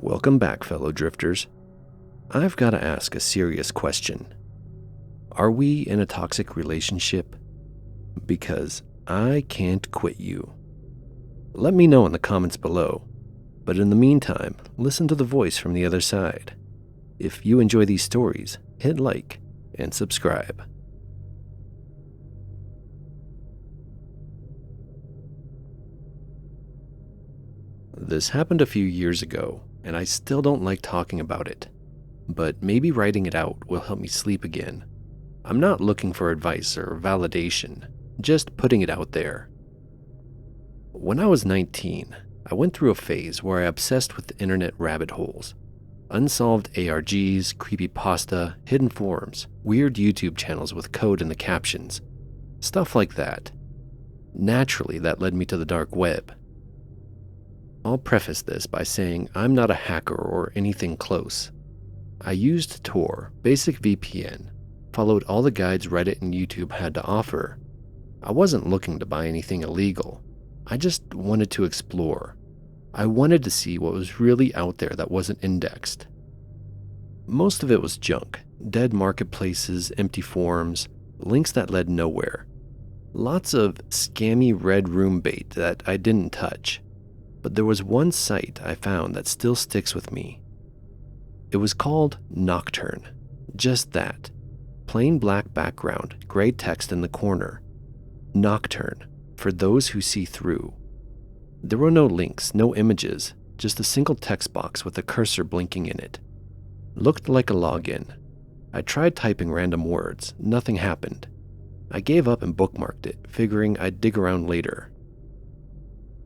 Welcome back, fellow drifters. I've got to ask a serious question. Are we in a toxic relationship? Because I can't quit you. Let me know in the comments below. But in the meantime, listen to the voice from the other side. If you enjoy these stories, hit like and subscribe. This happened a few years ago, and I still don't like talking about it. But maybe writing it out will help me sleep again. I'm not looking for advice or validation, just putting it out there. When I was 19, I went through a phase where I obsessed with internet rabbit holes. Unsolved ARGs, creepypasta, hidden forums, weird YouTube channels with code in the captions. Stuff like that. Naturally, that led me to the dark web. I'll preface this by saying I'm not a hacker or anything close. I used Tor, basic VPN, followed all the guides Reddit and YouTube had to offer. I wasn't looking to buy anything illegal. I just wanted to explore. I wanted to see what was really out there that wasn't indexed. Most of it was junk, dead marketplaces, empty forums, links that led nowhere. Lots of scammy red room bait that I didn't touch. But there was one site I found that still sticks with me. It was called Nocturne. Just that. Plain black background, gray text in the corner. Nocturne, for those who see through. There were no links, no images, just a single text box with a cursor blinking in it. Looked like a login. I tried typing random words, nothing happened. I gave up and bookmarked it, figuring I'd dig around later.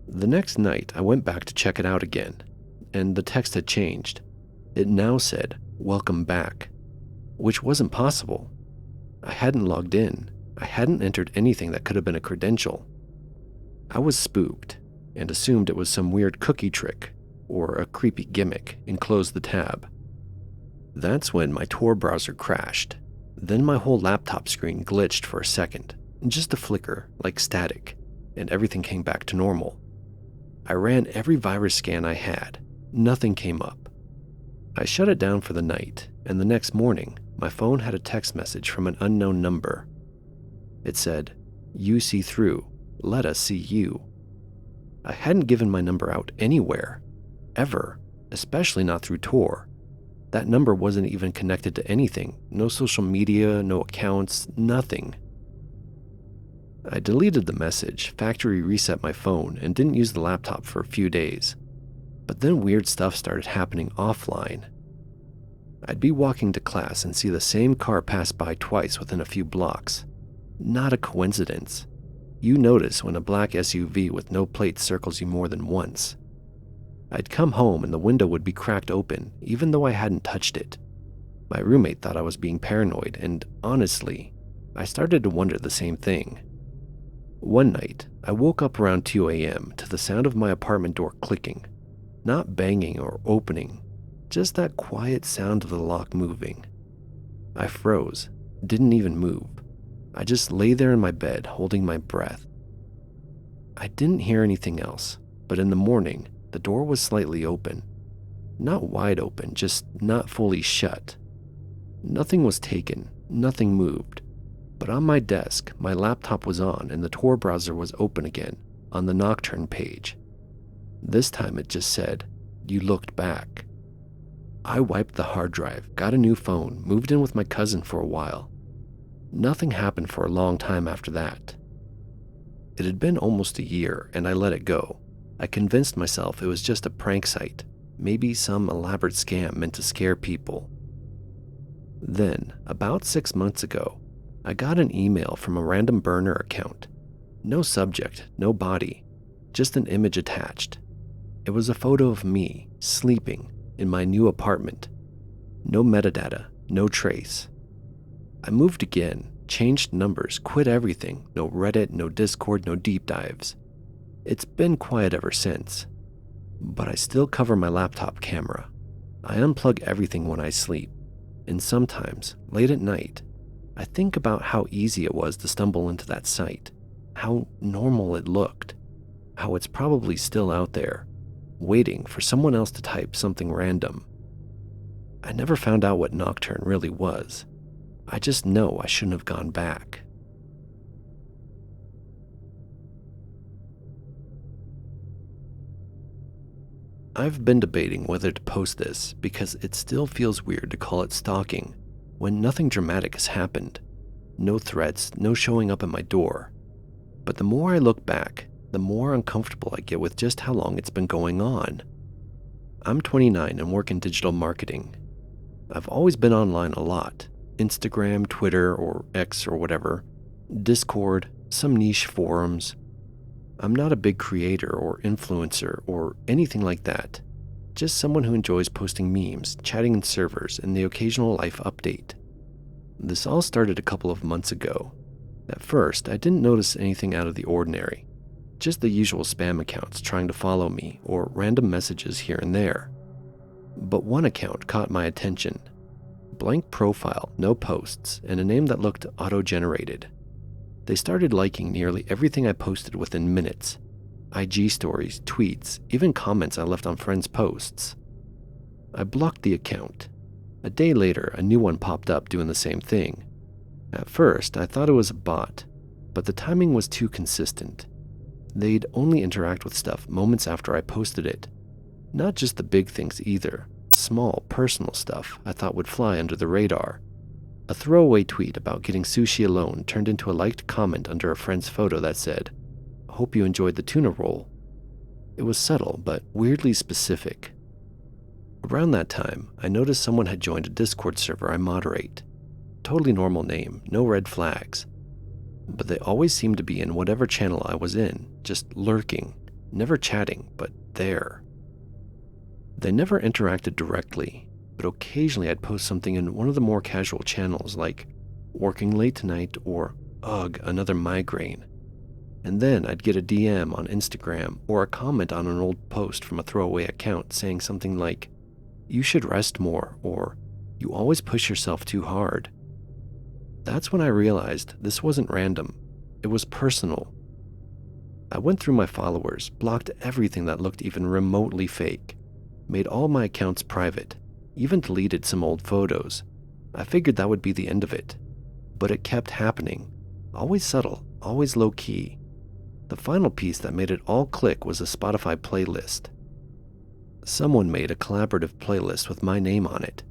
The next night, I went back to check it out again, and the text had changed. It now said, "Welcome back," which wasn't possible. I hadn't logged in. I hadn't entered anything that could have been a credential. I was spooked, and assumed it was some weird cookie trick, or a creepy gimmick, and closed the tab. That's when my Tor browser crashed. Then my whole laptop screen glitched for a second, just a flicker, like static, and everything came back to normal. I ran every virus scan I had. Nothing came up. I shut it down for the night, and the next morning, my phone had a text message from an unknown number. It said, "You see through. Let us see you." I hadn't given my number out anywhere, ever, especially not through Tor. That number wasn't even connected to anything. No social media, no accounts, nothing. I deleted the message, factory reset my phone, and didn't use the laptop for a few days. But then weird stuff started happening offline. I'd be walking to class and see the same car pass by twice within a few blocks. Not a coincidence. You notice when a black SUV with no plate circles you more than once. I'd come home and the window would be cracked open, even though I hadn't touched it. My roommate thought I was being paranoid, and honestly, I started to wonder the same thing. One night, I woke up around 2 a.m. to the sound of my apartment door clicking. Not banging or opening, just that quiet sound of the lock moving. I froze, didn't even move. I just lay there in my bed, holding my breath. I didn't hear anything else, but in the morning, the door was slightly open. Not wide open, just not fully shut. Nothing was taken, nothing moved. But on my desk, my laptop was on and the Tor browser was open again on the Nocturne page. This time it just said, "You looked back." I wiped the hard drive, got a new phone, moved in with my cousin for a while. Nothing happened for a long time after that. It had been almost a year and I let it go. I convinced myself it was just a prank site, maybe some elaborate scam meant to scare people. Then, about 6 months ago, I got an email from a random burner account. No subject, no body, just an image attached. It was a photo of me, sleeping, in my new apartment. No metadata, no trace. I moved again, changed numbers, quit everything. No Reddit, no Discord, no deep dives. It's been quiet ever since. But I still cover my laptop camera. I unplug everything when I sleep. And sometimes, late at night, I think about how easy it was to stumble into that site, how normal it looked, how it's probably still out there, waiting for someone else to type something random. I never found out what Nocturne really was. I just know I shouldn't have gone back. I've been debating whether to post this because it still feels weird to call it stalking when nothing dramatic has happened. No threats, no showing up at my door. But the more I look back, the more uncomfortable I get with just how long it's been going on. I'm 29 and work in digital marketing. I've always been online a lot. Instagram, Twitter, or X or whatever, Discord, some niche forums. I'm not a big creator or influencer or anything like that. Just someone who enjoys posting memes, chatting in servers, and the occasional life update. This all started a couple of months ago. At first, I didn't notice anything out of the ordinary. Just the usual spam accounts trying to follow me or random messages here and there. But one account caught my attention. Blank profile, no posts, and a name that looked auto-generated. They started liking nearly everything I posted within minutes. IG stories, tweets, even comments I left on friends' posts. I blocked the account. A day later, a new one popped up doing the same thing. At first, I thought it was a bot, but the timing was too consistent. They'd only interact with stuff moments after I posted it. Not just the big things either. Small, personal stuff I thought would fly under the radar. A throwaway tweet about getting sushi alone turned into a liked comment under a friend's photo that said, "Hope you enjoyed the tuna roll." It was subtle, but weirdly specific. Around that time, I noticed someone had joined a Discord server I moderate. Totally normal name, no red flags. But they always seemed to be in whatever channel I was in, just lurking, never chatting, but there. They never interacted directly, but occasionally I'd post something in one of the more casual channels like working late tonight or ugh, another migraine. And then I'd get a DM on Instagram or a comment on an old post from a throwaway account saying something like, "You should rest more," or "You always push yourself too hard." That's when I realized this wasn't random. It was personal. I went through my followers, blocked everything that looked even remotely fake, made all my accounts private, even deleted some old photos. I figured that would be the end of it. But it kept happening. Always subtle, always low-key. The final piece that made it all click was a Spotify playlist. Someone made a collaborative playlist with my name on it.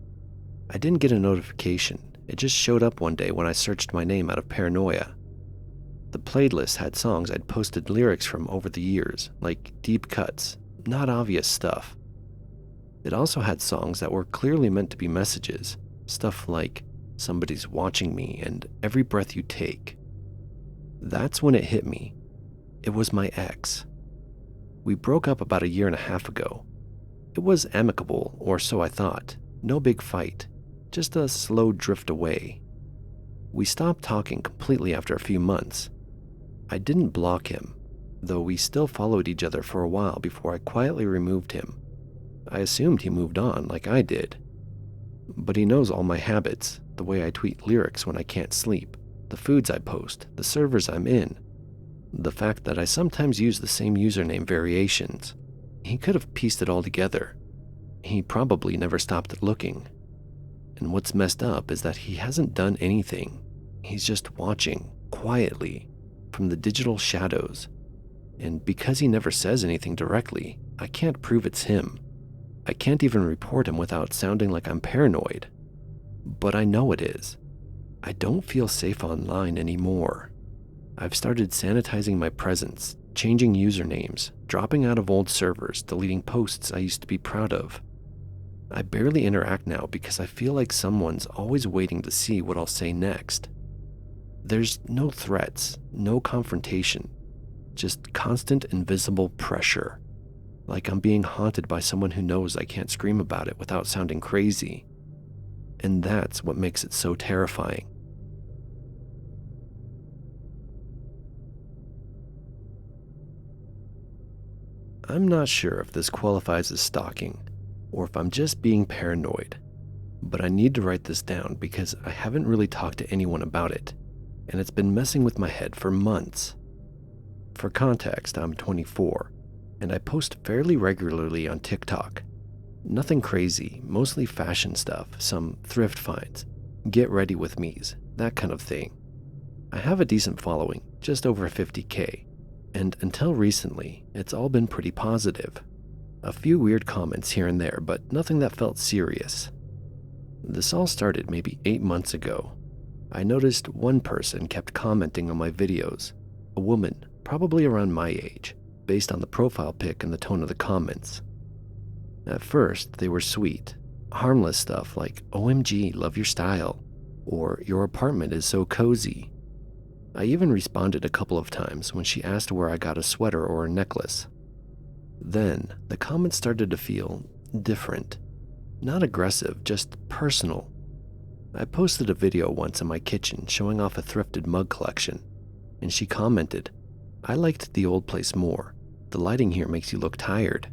I didn't get a notification. It just showed up one day when I searched my name out of paranoia. The playlist had songs I'd posted lyrics from over the years, like deep cuts, not obvious stuff. It also had songs that were clearly meant to be messages, stuff like "Somebody's watching me" and "Every breath you take." That's when it hit me. It was my ex. We broke up about 1.5 years ago. It was amicable, or so I thought. No big fight, just a slow drift away. We stopped talking completely after a few months. I didn't block him, though we still followed each other for a while before I quietly removed him. I assumed he moved on like I did. But he knows all my habits, the way I tweet lyrics when I can't sleep, the foods I post, the servers I'm in, the fact that I sometimes use the same username variations. He could have pieced it all together. He probably never stopped looking. And what's messed up is that he hasn't done anything. He's just watching, quietly, from the digital shadows. And because he never says anything directly, I can't prove it's him. I can't even report him without sounding like I'm paranoid. But I know it is. I don't feel safe online anymore. I've started sanitizing my presence, changing usernames, dropping out of old servers, deleting posts I used to be proud of. I barely interact now because I feel like someone's always waiting to see what I'll say next. There's no threats, no confrontation, just constant invisible pressure. Like I'm being haunted by someone who knows I can't scream about it without sounding crazy. And that's what makes it so terrifying. I'm not sure if this qualifies as stalking, or if I'm just being paranoid, but I need to write this down because I haven't really talked to anyone about it, and it's been messing with my head for months. For context, I'm 24. and I post fairly regularly on TikTok. Nothing crazy, mostly fashion stuff, some thrift finds, get ready with me's, that kind of thing. I have a decent following, just over 50K, and until recently, it's all been pretty positive. A few weird comments here and there, but nothing that felt serious. This all started maybe 8 months ago. I noticed one person kept commenting on my videos, a woman, probably around my age, based on the profile pic and the tone of the comments. At first, they were sweet, harmless stuff like, "OMG, love your style," or "Your apartment is so cozy." I even responded a couple of times when she asked where I got a sweater or a necklace. Then, the comments started to feel different. Not aggressive, just personal. I posted a video once in my kitchen showing off a thrifted mug collection, and she commented, "I liked the old place more. The lighting here makes you look tired."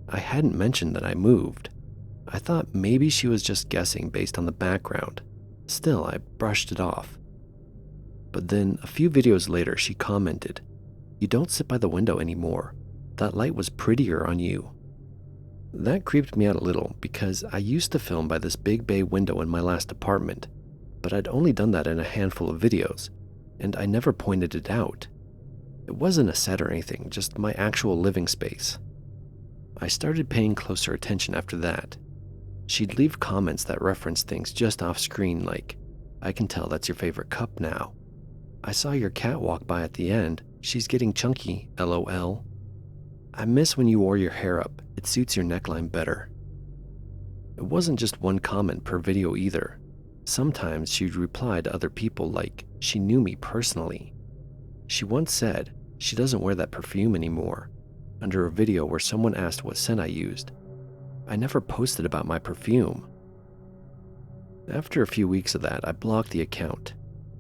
I hadn't mentioned that I moved. I thought maybe she was just guessing based on the background. Still, I brushed it off. But then, a few videos later, she commented, "You don't sit by the window anymore. That light was prettier on you." That creeped me out a little because I used to film by this big bay window in my last apartment, but I'd only done that in a handful of videos, and I never pointed it out. It wasn't a set or anything, just my actual living space. I started paying closer attention after that. She'd leave comments that referenced things just off screen like, "I can tell that's your favorite cup now. I saw your cat walk by at the end. She's getting chunky, LOL. I miss when you wore your hair up. It suits your neckline better." It wasn't just one comment per video either. Sometimes she'd reply to other people like she knew me personally. She once said she doesn't wear that perfume anymore, under a video where someone asked what scent I used. I never posted about my perfume. After a few weeks of that, I blocked the account.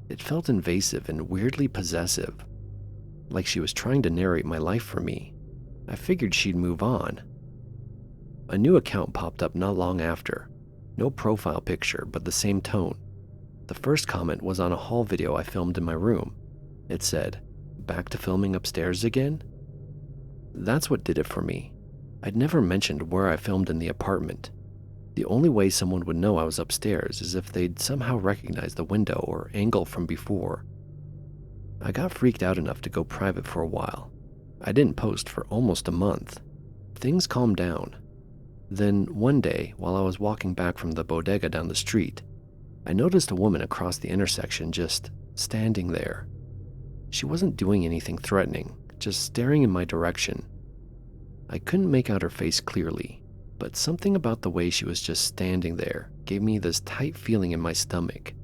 It felt invasive and weirdly possessive, like she was trying to narrate my life for me. I figured she'd move on. A new account popped up not long after. No profile picture, but the same tone. The first comment was on a haul video I filmed in my room. It said, "Back to filming upstairs again?" That's what did it for me. I'd never mentioned where I filmed in the apartment. The only way someone would know I was upstairs is if they'd somehow recognized the window or angle from before. I got freaked out enough to go private for a while. I didn't post for almost a month. Things calmed down. Then one day, while I was walking back from the bodega down the street, I noticed a woman across the intersection just standing there. She wasn't doing anything threatening, just staring in my direction. I couldn't make out her face clearly, but something about the way she was just standing there gave me this tight feeling in my stomach.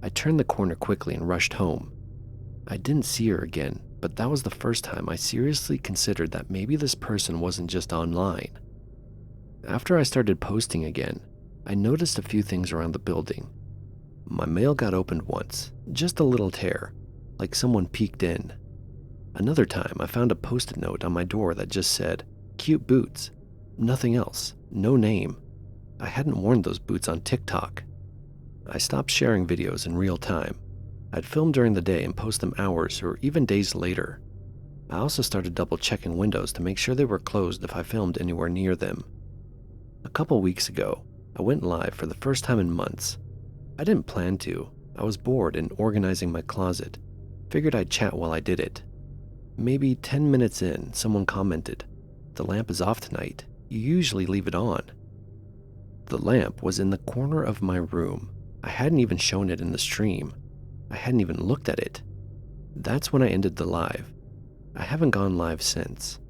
I turned the corner quickly and rushed home. I didn't see her again, but that was the first time I seriously considered that maybe this person wasn't just online. After I started posting again, I noticed a few things around the building. My mail got opened once, just a little tear, like someone peeked in. Another time, I found a post-it note on my door that just said, "Cute boots." Nothing else, no name. I hadn't worn those boots on TikTok. I stopped sharing videos in real time. I'd film during the day and post them hours or even days later. I also started double-checking windows to make sure they were closed if I filmed anywhere near them. A couple weeks ago, I went live for the first time in months. I didn't plan to. I was bored and organizing my closet. Figured I'd chat while I did it. Maybe 10 minutes in, someone commented, "The lamp is off tonight. You usually leave it on." The lamp was in the corner of my room. I hadn't even shown it in the stream. I hadn't even looked at it. That's when I ended the live. I haven't gone live since.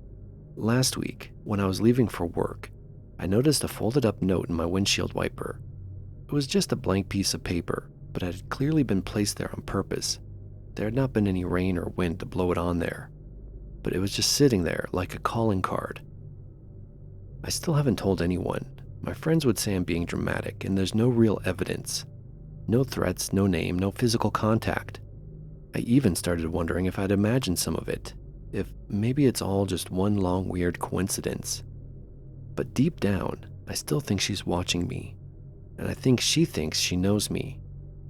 Last week, when I was leaving for work, I noticed a folded up note in my windshield wiper. It was just a blank piece of paper, but it had clearly been placed there on purpose. There had not been any rain or wind to blow it on there, but it was just sitting there like a calling card. I still haven't told anyone. My friends would say I'm being dramatic, and there's no real evidence. No threats, no name, no physical contact. I even started wondering if I'd imagined some of it, if maybe it's all just one long weird coincidence. But deep down, I still think she's watching me, and I think she thinks she knows me,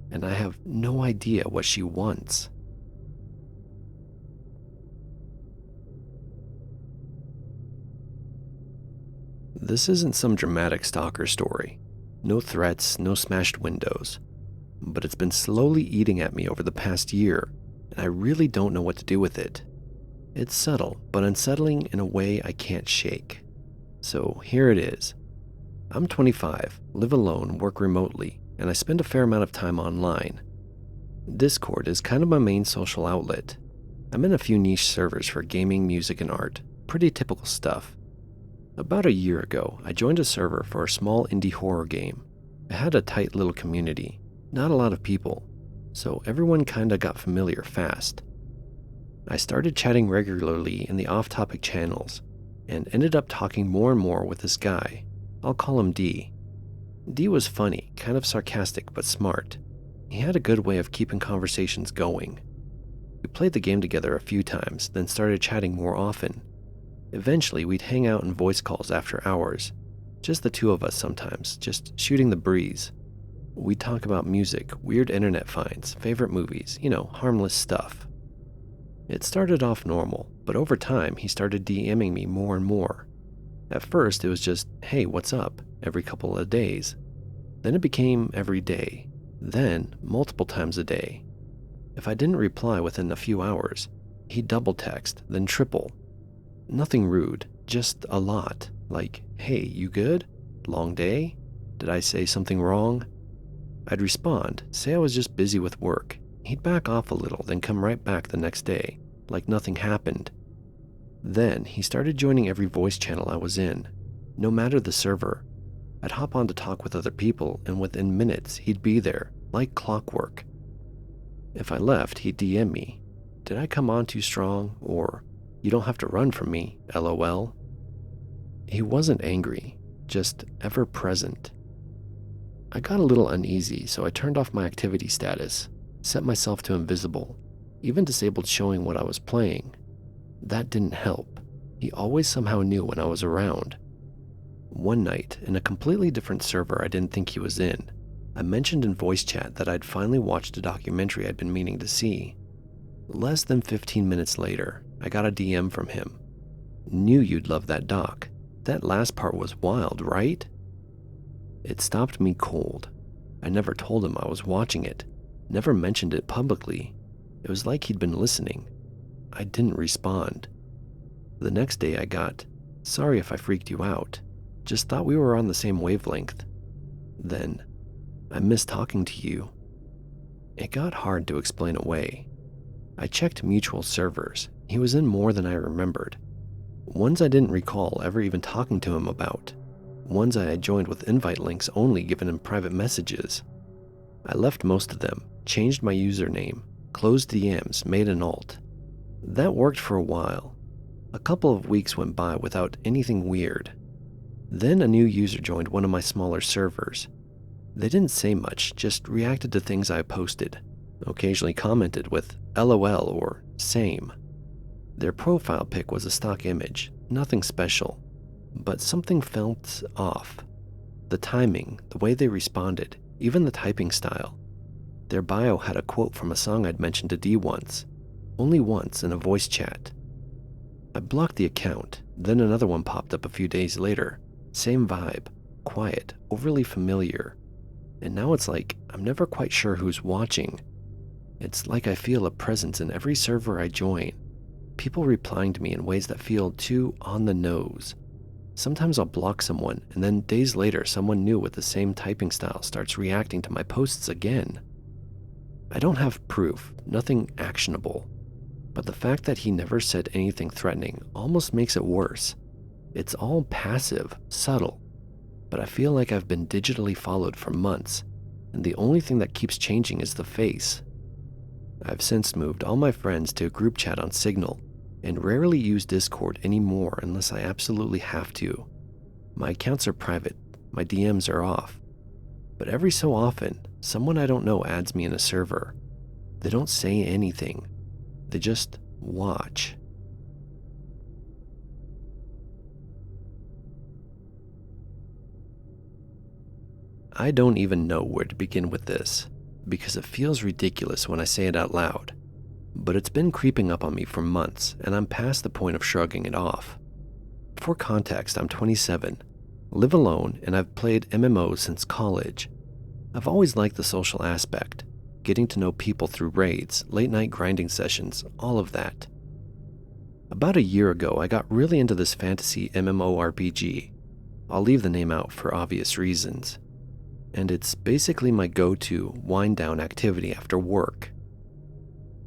and I have no idea what she wants. This isn't some dramatic stalker story. No threats, no smashed windows. But it's been slowly eating at me over the past year, and I really don't know what to do with it. It's subtle, but unsettling in a way I can't shake. So here it is. I'm 25, live alone, work remotely, and I spend a fair amount of time online. Discord is kind of my main social outlet. I'm in a few niche servers for gaming, music, and art. Pretty typical stuff. About a year ago, I joined a server for a small indie horror game. It had a tight little community, not a lot of people, so everyone kinda got familiar fast. I started chatting regularly in the off-topic channels, and ended up talking more and more with this guy. I'll call him D. D was funny, kind of sarcastic but smart. He had a good way of keeping conversations going. We played the game together a few times, then started chatting more often. Eventually, we'd hang out in voice calls after hours. Just the two of us sometimes, just shooting the breeze. We'd talk about music, weird internet finds, favorite movies, harmless stuff. It started off normal, but over time, he started DMing me more and more. At first, it was just, hey, what's up, every couple of days. Then it became every day. Then, multiple times a day. If I didn't reply within a few hours, he'd double text, then triple. Nothing rude, just a lot. Like, hey, you good? Long day? Did I say something wrong? I'd respond, say I was just busy with work. He'd back off a little, then come right back the next day, like nothing happened. Then he started joining every voice channel I was in, no matter the server. I'd hop on to talk with other people, and within minutes, he'd be there, like clockwork. If I left, he'd DM me. Did I come on too strong? Or, you don't have to run from me, LOL. He wasn't angry, just ever present. I got a little uneasy, so I turned off my activity status, set myself to invisible, even disabled showing what I was playing. That didn't help. He always somehow knew when I was around. One night, in a completely different server I didn't think he was in, I mentioned in voice chat that I'd finally watched a documentary I'd been meaning to see. Less than 15 minutes later, I got a DM from him. Knew you'd love that doc. That last part was wild, right? It stopped me cold. I never told him I was watching it, never mentioned it publicly. It was like he'd been listening. I didn't respond. The next day I got, sorry if I freaked you out. Just thought we were on the same wavelength. Then, I miss talking to you. It got hard to explain away. I checked mutual servers. He was in more than I remembered. Ones I didn't recall ever even talking to him about. Ones I had joined with invite links only given in private messages. I left most of them, changed my username, closed DMs, made an alt. That worked for a while. A couple of weeks went by without anything weird. Then a new user joined one of my smaller servers. They didn't say much, just reacted to things I posted, occasionally commented with LOL or same. Their profile pic was a stock image, nothing special, but something felt off. The timing, the way they responded, even the typing style. Their bio had a quote from a song I'd mentioned to D once, only once in a voice chat. I blocked the account, then another one popped up a few days later. Same vibe, quiet, overly familiar. And now it's like I'm never quite sure who's watching. It's like I feel a presence in every server I join. People replying to me in ways that feel too on the nose. Sometimes I'll block someone, and then days later someone new with the same typing style starts reacting to my posts again. I don't have proof, nothing actionable. But the fact that he never said anything threatening almost makes it worse. It's all passive, subtle. But I feel like I've been digitally followed for months, and the only thing that keeps changing is the face. I've since moved all my friends to a group chat on Signal, and rarely use Discord anymore unless I absolutely have to. My accounts are private, my DMs are off. But every so often, someone I don't know adds me in a server. They don't say anything. They just watch. I don't even know where to begin with this, because it feels ridiculous when I say it out loud. But it's been creeping up on me for months, and I'm past the point of shrugging it off. For context, I'm 27. live alone, and I've played MMOs since college. I've always liked the social aspect, getting to know people through raids, late-night grinding sessions, all of that. About a year ago, I got really into this fantasy MMORPG. I'll leave the name out for obvious reasons. And it's basically my go-to wind-down activity after work.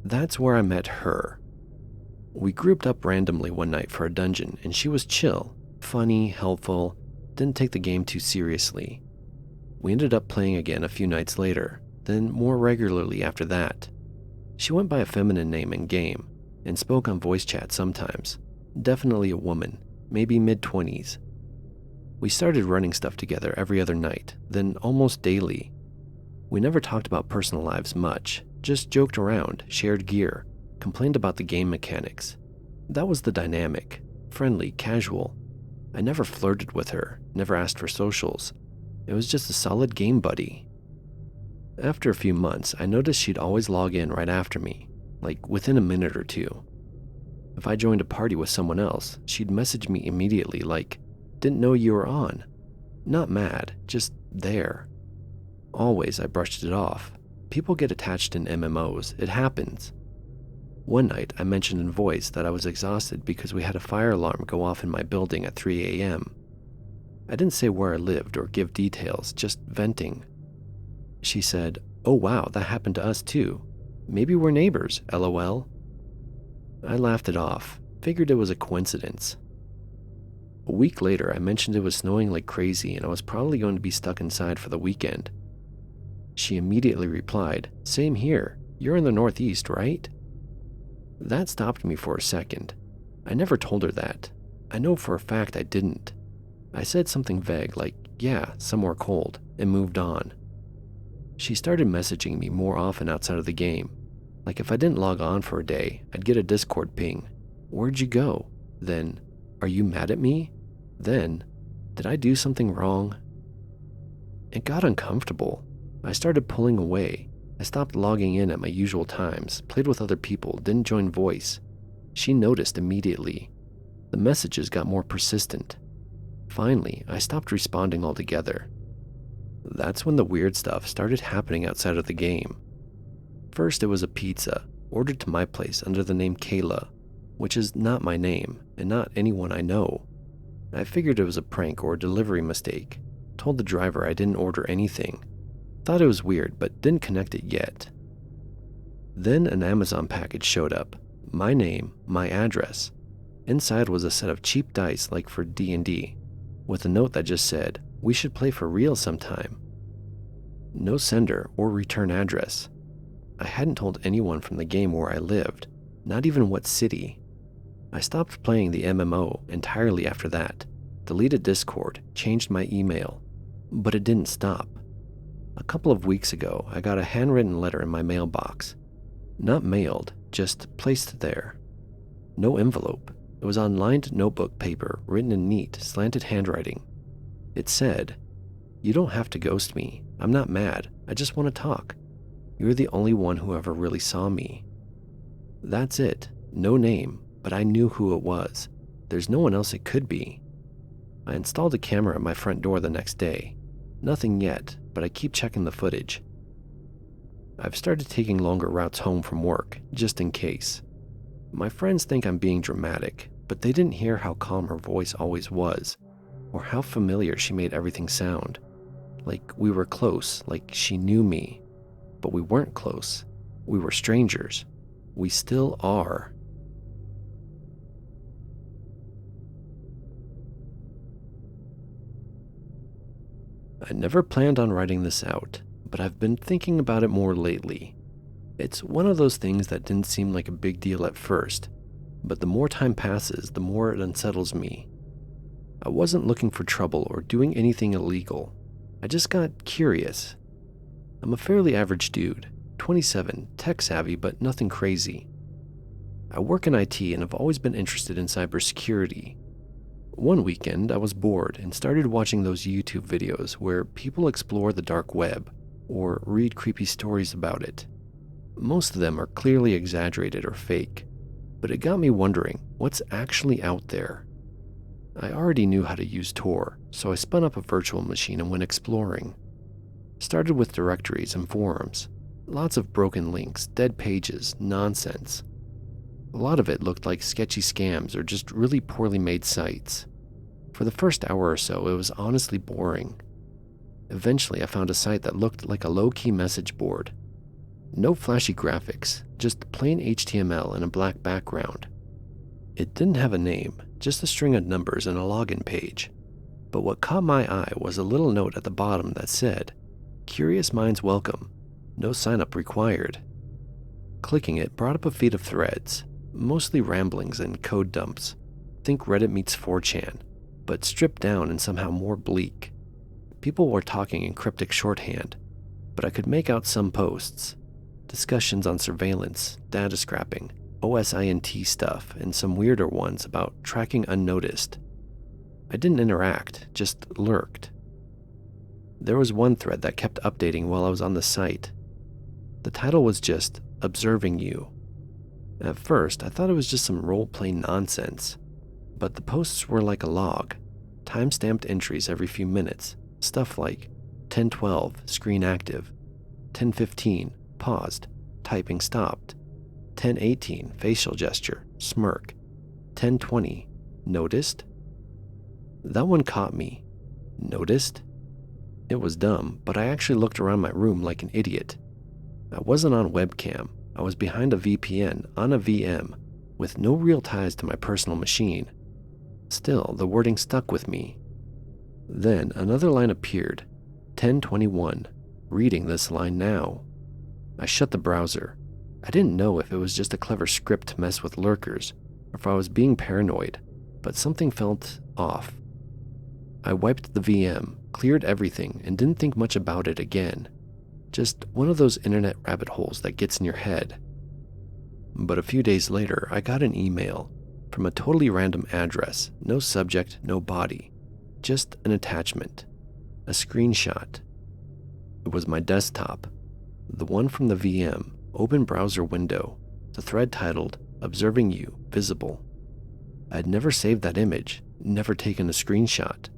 That's where I met her. We grouped up randomly one night for a dungeon, and she was chill, funny, helpful, didn't take the game too seriously. We ended up playing again a few nights later, then more regularly after that. She went by a feminine name in game, and spoke on voice chat sometimes. Definitely a woman, maybe mid-20s. We started running stuff together every other night, then almost daily. We never talked about personal lives much, just joked around, shared gear, complained about the game mechanics. That was the dynamic, friendly, casual. I never flirted with her, never asked for socials. It was just a solid game buddy. After a few months, I noticed she'd always log in right after me, like within a minute or two. If I joined a party with someone else, she'd message me immediately like, "Didn't know you were on." Not mad, just there. Always I brushed it off. People get attached in MMOs, it happens. One night I mentioned in voice that I was exhausted because we had a fire alarm go off in my building at 3 a.m. I didn't say where I lived or give details, just venting. She said, "Oh wow, that happened to us too. Maybe we're neighbors, LOL." I laughed it off, figured it was a coincidence. A week later, I mentioned it was snowing like crazy and I was probably going to be stuck inside for the weekend. She immediately replied, "Same here. You're in the Northeast, right?" That stopped me for a second. I never told her that. I know for a fact I didn't. I said something vague like, "Yeah, somewhere cold," and moved on. She started messaging me more often outside of the game. Like if I didn't log on for a day, I'd get a Discord ping. "Where'd you go?" Then, "Are you mad at me?" Then, "Did I do something wrong?" It got uncomfortable. I started pulling away. I stopped logging in at my usual times, played with other people, didn't join voice. She noticed immediately. The messages got more persistent. Finally, I stopped responding altogether. That's when the weird stuff started happening outside of the game. First, it was a pizza, ordered to my place under the name Kayla, which is not my name, and not anyone I know. I figured it was a prank or a delivery mistake. Told the driver I didn't order anything. Thought it was weird, but didn't connect it yet. Then an Amazon package showed up. My name, my address. Inside was a set of cheap dice like for D&D, with a note that just said, "We should play for real sometime." No sender or return address. I hadn't told anyone from the game where I lived, not even what city. I stopped playing the MMO entirely after that, deleted Discord, changed my email, but it didn't stop. A couple of weeks ago, I got a handwritten letter in my mailbox. Not mailed, just placed there. No envelope. It was on lined notebook paper, written in neat, slanted handwriting. It said, "You don't have to ghost me. I'm not mad. I just want to talk. You're the only one who ever really saw me." That's it. No name, but I knew who it was. There's no one else it could be. I installed a camera at my front door the next day. Nothing yet, but I keep checking the footage. I've started taking longer routes home from work, just in case. My friends think I'm being dramatic, but they didn't hear how calm her voice always was, or how familiar she made everything sound. Like we were close, like she knew me. But we weren't close. We were strangers. We still are. I never planned on writing this out, but I've been thinking about it more lately. It's one of those things that didn't seem like a big deal at first, but the more time passes, the more it unsettles me. I wasn't looking for trouble or doing anything illegal. I just got curious. I'm a fairly average dude, 27, tech savvy, but nothing crazy. I work in IT and have always been interested in cybersecurity. One weekend, I was bored and started watching those YouTube videos where people explore the dark web or read creepy stories about it. Most of them are clearly exaggerated or fake, but it got me wondering what's actually out there. I already knew how to use Tor, so I spun up a virtual machine and went exploring. Started with directories and forums. Lots of broken links, dead pages, nonsense. A lot of it looked like sketchy scams or just really poorly made sites. For the first hour or so, it was honestly boring. Eventually, I found a site that looked like a low-key message board. No flashy graphics, just plain HTML and a black background. It didn't have a name, just a string of numbers and a login page. But what caught my eye was a little note at the bottom that said, "Curious minds welcome. No sign-up required." Clicking it brought up a feed of threads, mostly ramblings and code dumps. Think Reddit meets 4chan, but stripped down and somehow more bleak. People were talking in cryptic shorthand, but I could make out some posts. Discussions on surveillance, data scrapping, OSINT stuff, and some weirder ones about tracking unnoticed. I didn't interact, just lurked. There was one thread that kept updating while I was on the site. The title was just, "Observing You." At first, I thought it was just some role-play nonsense, but the posts were like a log, time-stamped entries every few minutes, stuff like 10:12, screen active, 10:15, paused, typing stopped, 10:18, facial gesture, smirk, 10:20, noticed? That one caught me. Noticed? It was dumb, but I actually looked around my room like an idiot. I wasn't on webcam. I was behind a VPN on a VM with no real ties to my personal machine. Still, the wording stuck with me. Then another line appeared, 10:21, reading this line now. I shut the browser. I didn't know if it was just a clever script to mess with lurkers or if I was being paranoid, but something felt off. I wiped the VM, cleared everything, and didn't think much about it again. Just one of those internet rabbit holes that gets in your head. But a few days later, I got an email from a totally random address, no subject, no body, just an attachment, a screenshot. It was my desktop, the one from the VM, open browser window, the thread titled, "Observing You, visible." I had never saved that image, never taken a screenshot.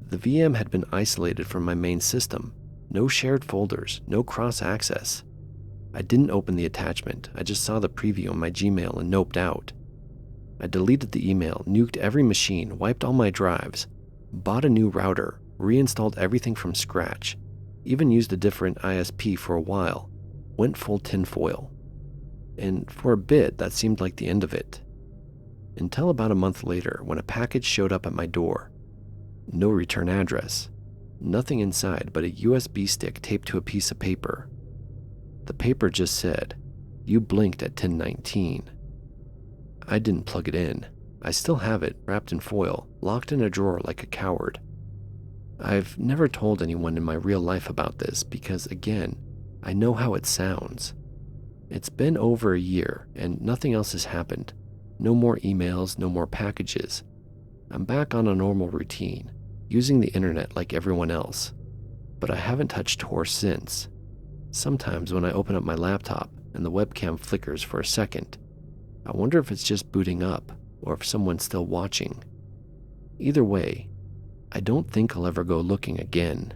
The VM had been isolated from my main system. No shared folders, no cross-access. I didn't open the attachment, I just saw the preview on my Gmail and noped out. I deleted the email, nuked every machine, wiped all my drives, bought a new router, reinstalled everything from scratch, even used a different ISP for a while, went full tinfoil. And for a bit, that seemed like the end of it. Until about a month later, when a package showed up at my door. No return address. Nothing inside but a USB stick taped to a piece of paper. The paper just said, "You blinked at 10:19. I didn't plug it in. I still have it, wrapped in foil, locked in a drawer like a coward. I've never told anyone in my real life about this because, again, I know how it sounds. It's been over a year and nothing else has happened. No more emails, no more packages. I'm back on a normal routine, using the internet like everyone else. But I haven't touched Tor since. Sometimes when I open up my laptop and the webcam flickers for a second, I wonder if it's just booting up or if someone's still watching. Either way, I don't think I'll ever go looking again.